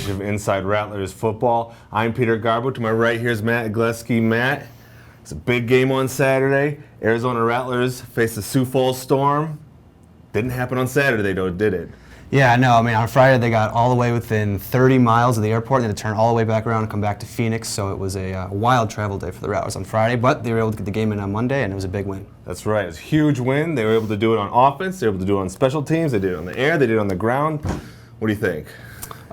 edition of Inside Rattlers Football. I'm Peter Garbo. To my right here is Matt Gleski. Matt, it's a big game on Saturday. Arizona Rattlers face the Sioux Falls Storm. Didn't happen on Saturday, though, did it? Yeah, no, I mean, on Friday they got all the way within 30 miles of the airport and then to turn all the way back around and come back to Phoenix, so it was a wild travel day for the Rattlers on Friday, but they were able to get the game in on Monday, and it was a big win. That's right. It was a huge win. They were able to do it on offense. They were able to do it on special teams. They did it on the air. They did it on the ground. What do you think?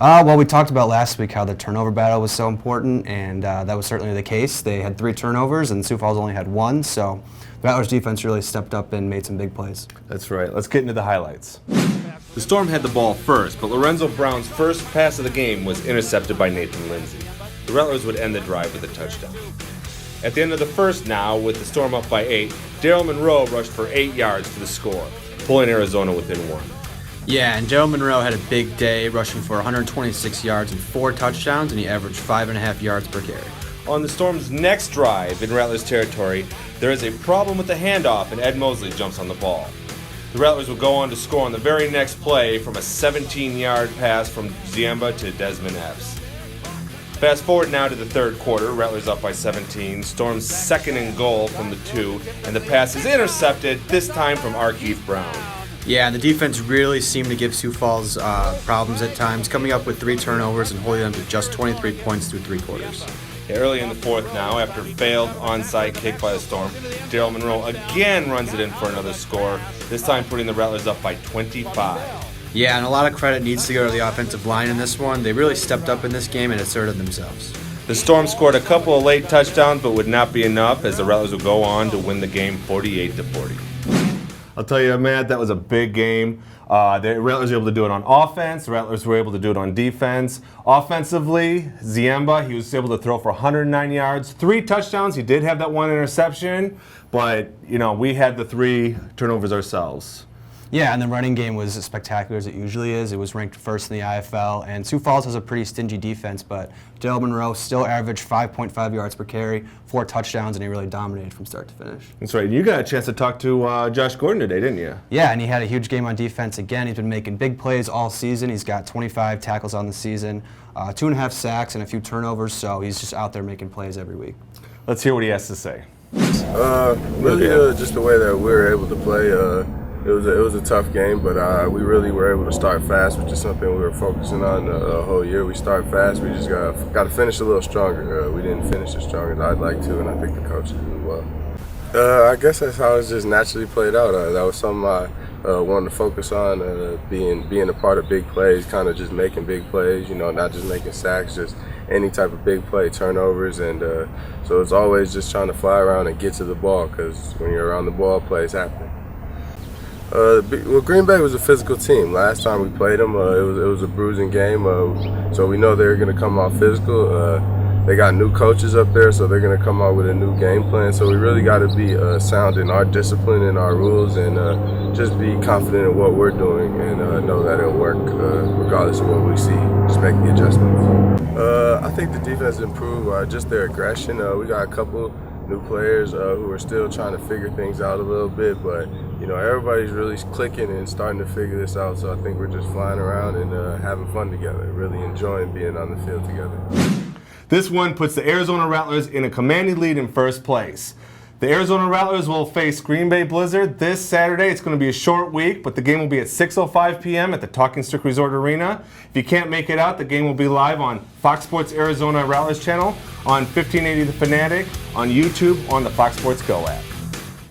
Well, we talked about last week how the turnover battle was so important, and that was certainly the case. They had 3 turnovers, and Sioux Falls only had 1, so the Rattlers defense really stepped up and made some big plays. That's right. Let's get into the highlights. The Storm had the ball first, but Lorenzo Brown's first pass of the game was intercepted by Nathan Lindsay. The Rattlers would end the drive with a touchdown. At the end of the first now, with the Storm up by 8, Daryl Monroe rushed for 8 yards for the score, pulling Arizona within 1. Yeah, and Daryl Monroe had a big day, rushing for 126 yards and 4 touchdowns, and he averaged 5.5 yards per carry. On the Storm's next drive in Rattlers territory, there is a problem with the handoff, and Ed Mosley jumps on the ball. The Rattlers would go on to score on the very next play from a 17-yard pass from Ziemba to Desmond Epps. Fast forward now to the third quarter, Rattlers up by 17, Storm's second and goal from the 2, and the pass is intercepted, this time from Arkeith Brown. Yeah, and the defense really seemed to give Sioux Falls problems at times, coming up with 3 turnovers and holding them to just 23 points through 3 quarters. Early in the fourth now, after a failed onside kick by the Storm, Daryl Monroe again runs it in for another score, this time putting the Rattlers up by 25. Yeah, and a lot of credit needs to go to the offensive line in this one. They really stepped up in this game and asserted themselves. The Storm scored a couple of late touchdowns, but would not be enough as the Rattlers would go on to win the game 48-40. I'll tell you, Matt, that was a big game. The Rattlers were able to do it on offense. The Rattlers were able to do it on defense. Offensively, Ziemba, he was able to throw for 109 yards, 3 touchdowns. He did have that 1 interception, but we had the 3 turnovers ourselves. Yeah, and the running game was as spectacular as it usually is. It was ranked first in the IFL, and Sioux Falls has a pretty stingy defense, but Daryl Monroe still averaged 5.5 yards per carry, 4 touchdowns, and he really dominated from start to finish. That's right. You got a chance to talk to Josh Gordon today, didn't you? Yeah, and he had a huge game on defense again. He's been making big plays all season. He's got 25 tackles on the season, 2.5 sacks, and a few turnovers, so he's just out there making plays every week. Let's hear what he has to say. Really, just the way that we were able to play. It was a tough game, but we really were able to start fast, which is something we were focusing on the whole year. We start fast. We just got to finish a little stronger. We didn't finish as strong as I'd like to, and I think the coaches did well. I guess that's how it just naturally played out. That was something I wanted to focus on, being a part of big plays, kind of just making big plays, not just making sacks, just any type of big play, turnovers, and so it's always just trying to fly around and get to the ball, because when you're around the ball, plays happen. Well, Green Bay was a physical team. Last time we played them, it was a bruising game, so we know they're going to come out physical. They got new coaches up there, so they're going to come out with a new game plan. So we really got to be sound in our discipline and our rules, and just be confident in what we're doing, and know that it'll work regardless of what we see. Just make the adjustments. I think the defense improved, just their aggression. We got a couple new players who are still trying to figure things out a little bit, but everybody's really clicking and starting to figure this out, so I think we're just flying around and having fun together, really enjoying being on the field together. This one puts the Arizona Rattlers in a commanding lead in first place. The Arizona Rattlers will face Green Bay Blizzard this Saturday. It's going to be a short week, but the game will be at 6:05 p.m. at the Talking Stick Resort Arena. If you can't make it out, the game will be live on Fox Sports Arizona Rattlers channel, on 1580 The Fanatic, on YouTube, on the Fox Sports Go app.